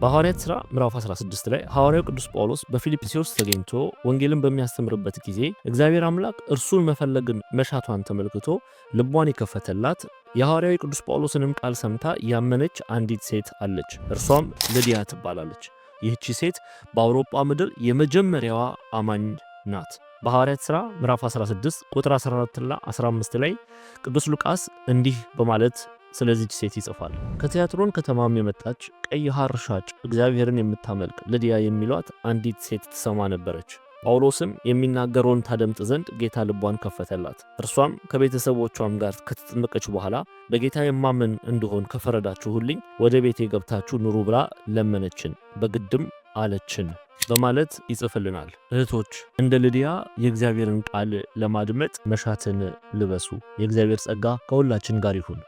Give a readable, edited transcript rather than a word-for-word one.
በሐዋርያት ሥራ ምዕራፍ 16 ላይ ሐዋርያው ቅዱስ ጳውሎስ በፊልጵስዩስ ተገኝቶ ወንጌልን በሚያስተምርበት ጊዜ እግዚአብሔር አምላክ እርሱን መፈለግን መሻቷን ተመልክቶ ልቧን የከፈተላት የሐዋርያው ቅዱስ ጳውሎስንም ቃል ሰምታ ያመነች አንዲት ሴት አለች። እርሷም ልድያ ትባላለች። ይህቺ ሴት በአውሮፓ ምድር የመጀመሪያዋ አማኝ ናት። በሐዋርያት ሥራ ምዕራፍ 16 ቁጥር 14 እና 15 ላይ ቅዱስ ሉቃስ እንዲህ በማለት ስለዚህች ሴት ይጽፋል። ከቲያትሮን ከተማም የመጣች ቀይ ሐር ሻጭ እግዚአብሔርን የምታመልክ ልድያ የሚሏት አንዲት ሴት ትሰማ ነበረች። ጳውሎስም የሚናገረውን ታደምጥ ዘንድ ጌታ ልቧን ከፈተላት። እርሷም ከቤተሰቦቿም ጋር ከተጠመቀች በኋላ በጌታ የማምን እንደሆን ከፈረዳችሁልኝ ወደ ቤቴ ገብታችሁ ኑሩ ብላ ለመነችን፣ በግድም አለችን በማለት ይጽፍልናል። እህቶች እንደ ልድያ የእግዚአብሔርን ቃል ለማድመጥ መሻትን ልበሱ። የእግዚአብሔር ጸጋ ከሁላችን ጋር ይሁን።